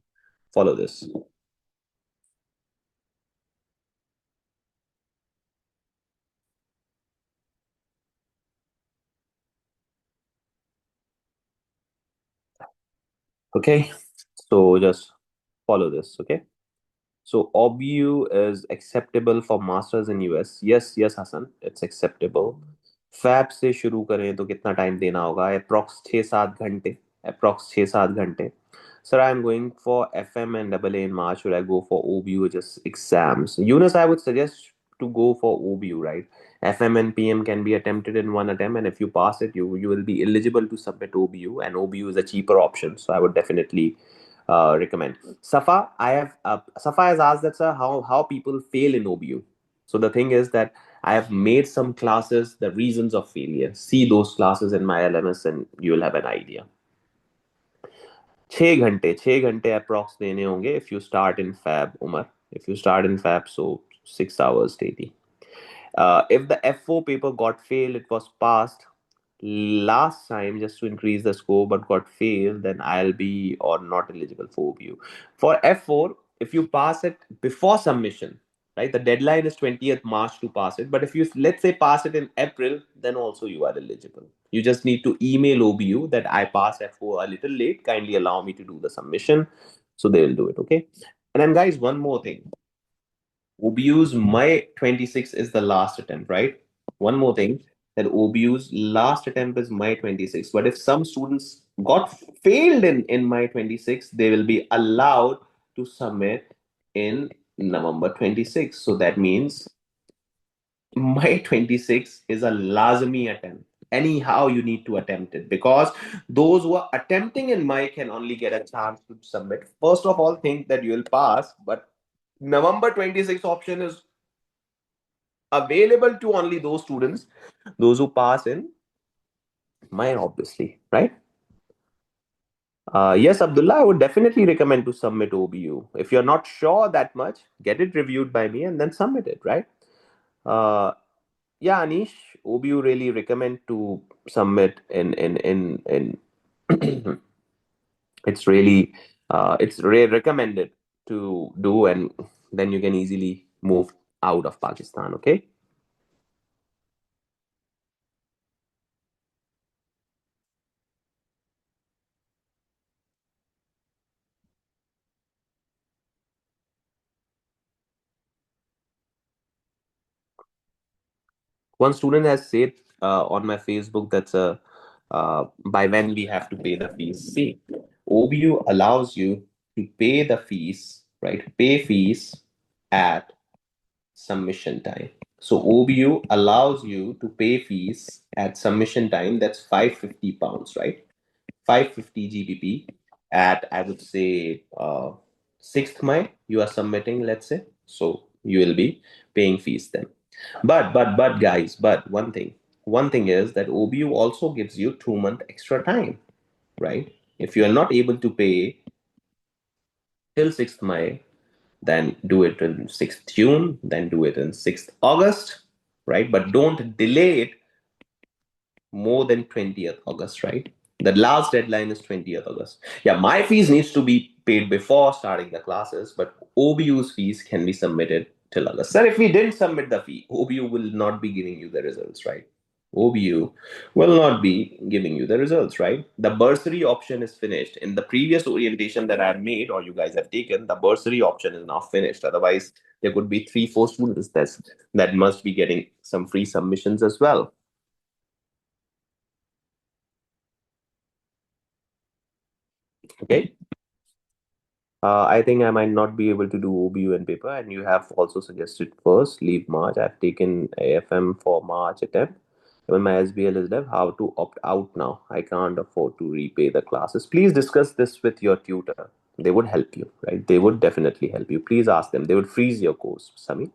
Follow this. Okay. So just follow this. Okay. So OBU is acceptable for masters in US. Yes, yes, Hassan, it's acceptable. फैब से शुरू करें तो कितना time देना होगा? Approx 6-7 घंटे. Approx 6-7 घंटे. Sir, I'm going for FM and AA in March. Should I go for OBU or just exams? Yunus, I would suggest to go for OBU, right? FM and PM can be attempted in one attempt, and if you pass it, you will be eligible to submit OBU, and OBU is a cheaper option. So I would definitely recommend. Safa has asked that, sir, how people fail in OBU. So the thing is that I have made some classes, the reasons of failure. See those classes in my LMS, and you will have an idea. 6 घंटे approx देने होंगे if you start in Fab, Umar. If you start in Fab, so 6 hours daily. If the F4 paper got failed, it was passed last time just to increase the score but got failed, then I'll be or not eligible for OBU. For F4, if you pass it before submission, right, the deadline is 20th March to pass it. But if you, let's say, pass it in April, then also you are eligible. You just need to email OBU that I passed F4 a little late. Kindly allow me to do the submission. So they will do it. Okay. And then, guys, one more thing. OBU's May 26 is the last attempt, right? One more thing, that OBU's last attempt is May 26. But if some students got failed in May 26, they will be allowed to submit in November 26. So that means May 26 is a lazmi attempt. Anyhow, you need to attempt it, because those who are attempting in May can only get a chance to submit. First of all, think that you will pass, but November 26 option is available to only those students, those who pass in May, obviously, right? Yes, Abdullah, I would definitely recommend to submit OBU. If you're not sure that much, get it reviewed by me and then submit it, right? Uh, yeah, Anish, OBU really recommend to submit in it's really recommended to do, and then you can easily move out of Pakistan. Okay. One student has said on my Facebook that's a by when we have to pay the fees. See, OBU allows you to pay the fees, right? Pay fees at submission time. So OBU allows you to pay fees at submission time. That's £550, right? 550 GBP at, I would say, 6th May. You are submitting, let's say. So you will be paying fees then. But guys, but one thing is that OBU also gives you 2 month extra time, right? If you are not able to pay till 6th May, then do it in 6th June, then do it in 6th August, right? But don't delay it more than 20th August, right? The last deadline is 20th August. Yeah, my fees needs to be paid before starting the classes, but OBU's fees can be submitted till August. Sir, if we didn't submit the fee, OBU will not be giving you the results, right? OBU will not be giving you the results, right? The bursary option is finished. In the previous orientation that I've made or you guys have taken, the bursary option is now finished. Otherwise, there could be 3, 4 students that must be getting some free submissions as well. Okay. I think I might not be able to do OBU and paper, and you have also suggested first leave March. I've taken AFM for March attempt. When my SBL is left, how to opt out now? I can't afford to repay the classes. Please discuss this with your tutor. They would help you, right? They would definitely help you. Please ask them. They would freeze your course, Sami.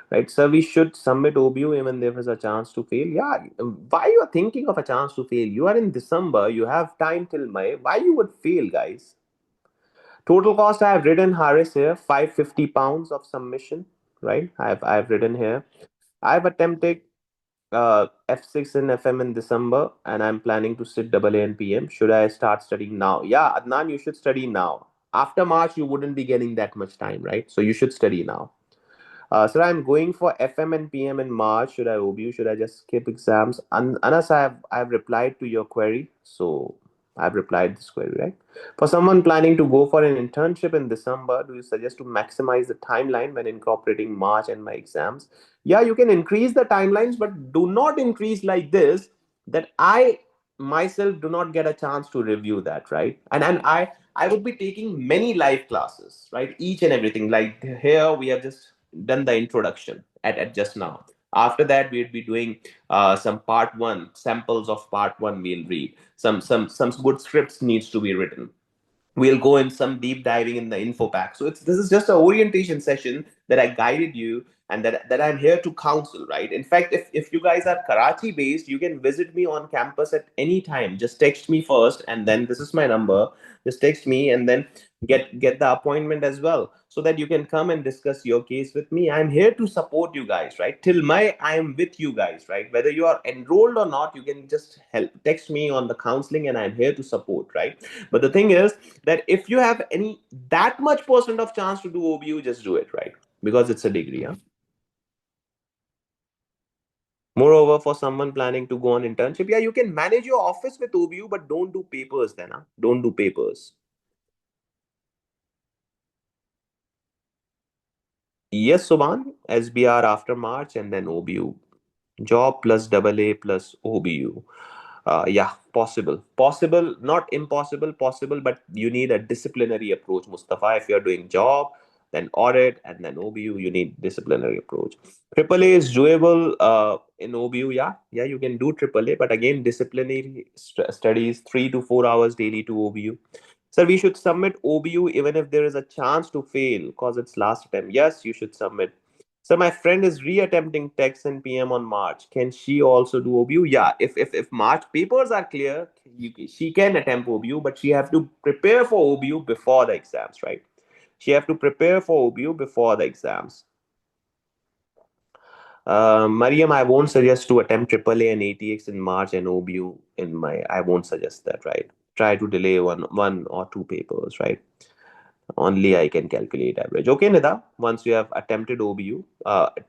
Right, sir, we should submit OBU even if there's a chance to fail. Yeah, why you are thinking of a chance to fail? You are in December, you have time till May. Why you would fail, guys? Total cost I have written Harris here, £550 of submission. Right, I've written here. I've attempted F6 and FM in December, and I'm planning to sit AA and PM. Should I start studying now? Yeah, Adnan, you should study now. After March, you wouldn't be getting that much time, right? So you should study now. Sir, I'm going for FM and PM in March. Should I OBU? Should I just skip exams? Anas, I have replied to your query. So I've replied this query, right? For someone planning to go for an internship in December, do you suggest to maximize the timeline when incorporating March and my exams? Yeah, you can increase the timelines, but do not increase like this that I myself do not get a chance to review that, right? And I would be taking many live classes, right? Each and everything. Like here, we have just done the introduction at just now. After that, we'd be doing some part one samples of part one. We'll read some good scripts needs to be written. We'll go in some deep diving in the info pack. So this is just an orientation session that I guided you, and that I'm here to counsel, right? In fact, if you guys are Karachi based, you can visit me on campus at any time. Just text me first, and then this is my number. Just text me, and then get the appointment as well, so that you can come and discuss your case with me. I'm here to support you guys, right? Till May, I am with you guys, right? Whether you are enrolled or not, you can just help text me on the counseling, and I'm here to support, right? But the thing is that if you have any that much percent of chance to do OBU, just do it, right? Because it's a degree. Huh? Moreover, for someone planning to go on internship, yeah, you can manage your office with OBU, but don't do papers then. Huh? Don't do papers. Yes, Soban, SBR after March and then OBU. Job plus double A plus OBU. Yeah, possible, not impossible, possible, but you need a disciplinary approach, Mustafa. If you're doing job, then audit, and then OBU, you need disciplinary approach. Triple A is doable in OBU. Yeah, you can do triple A, but again, disciplinary studies 3 to 4 hours daily to OBU. Sir, we should submit OBU even if there is a chance to fail because it's last attempt. Yes, you should submit. So my friend is re-attempting text and PM on March. Can she also do OBU? Yeah, if March papers are clear, she can attempt OBU, but she have to prepare for OBU before the exams, right? She have to prepare for OBU before the exams. Mariam, I won't suggest to attempt triple A and ATX in March and OBU in my. I won't suggest that, right? Try to delay one or two papers, right? Only I can calculate average. Okay, Nida. Once you have attempted OBU,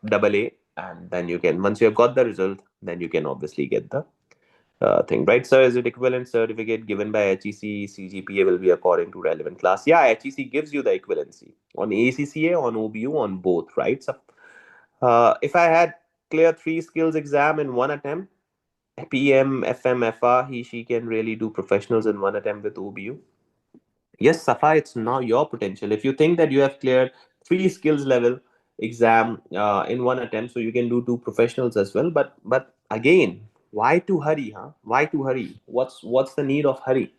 double A, and then you can, once you have got the result, then you can obviously get the thing, right? Sir, is it equivalent certificate given by HEC? CGPA will be according to relevant class. Yeah, HEC gives you the equivalency on ACCA, on OBU, on both, right? So, if I had clear three skills exam in one attempt, PM, FM, FR, she can really do professionals in one attempt with OBU. Yes, Safa, it's now your potential. If you think that you have cleared three skills level exam in one attempt, so you can do two professionals as well. But again, why to hurry, huh? Why to hurry? What's the need of hurry?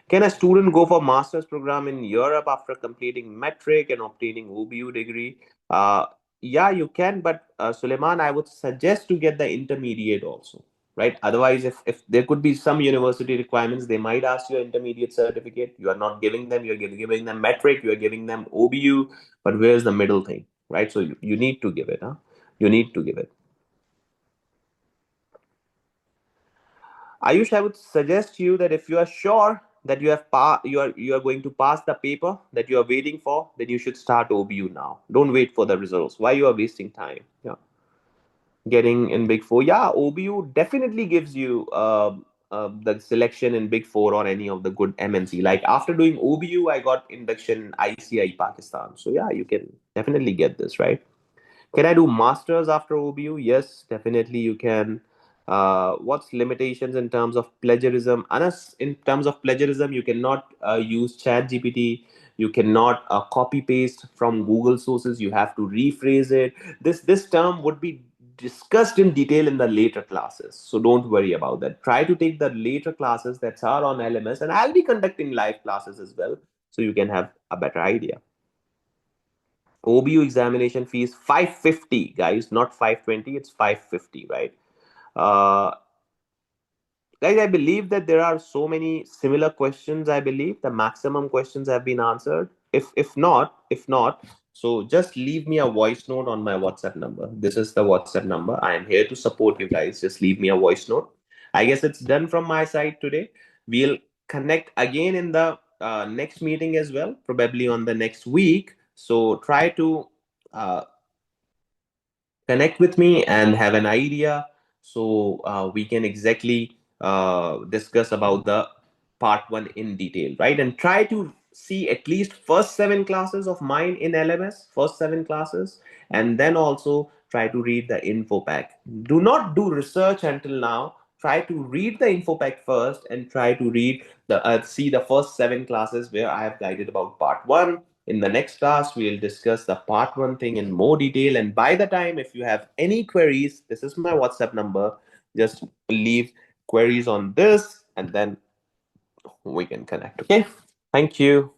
Can a student go for master's program in Europe after completing metric and obtaining OBU degree? Uh, yeah, you can, but Suleiman, I would suggest to get the intermediate also, right? Otherwise, if there could be some university requirements, they might ask you an intermediate certificate. You are not giving them, you're giving them metric, you are giving them OBU, but where's the middle thing, right? So you need to give it, huh? You need to give it. Ayush, I would suggest you that if you are sure that you are going to pass the paper that you are waiting for, then you should start OBU now. Don't wait for the results. Why you are wasting time? Yeah, getting in Big Four. Yeah, OBU definitely gives you the selection in Big Four or any of the good MNC. Like after doing OBU, I got induction in ICI Pakistan. So yeah, you can definitely get this, right. Can I do masters after OBU? Yes, definitely you can. What's limitations in terms of plagiarism? Anas, in terms of plagiarism, you cannot use Chat GPT. You cannot copy paste from Google sources. You have to rephrase it. This term would be discussed in detail in the later classes, so don't worry about that. Try to take the later classes that are on LMS, and I'll be conducting live classes as well, so you can have a better idea. OBU examination fees 550, guys, not 520, it's 550, right? uh, Guys, I believe that there are so many similar questions. I believe the maximum questions have been answered. If not, so just leave me a voice note on my WhatsApp number. This is the WhatsApp number. I am here to support you guys. Just leave me a voice note. I guess it's done from my side today. We'll connect again in the next meeting as well, probably on the next week. So try to uh, connect with me and have an idea, so we can exactly discuss about the part one in detail, right? And try to see at least first seven classes of mine in LMS, first seven classes, and then also try to read the info pack. Do not do research until now. Try to read the info pack first and try to read the see the first seven classes where I have guided about part one. In the next class, we'll discuss the part one thing in more detail. And by the time, if you have any queries, this is my WhatsApp number. Just leave queries on this and then we can connect. Okay. Thank you.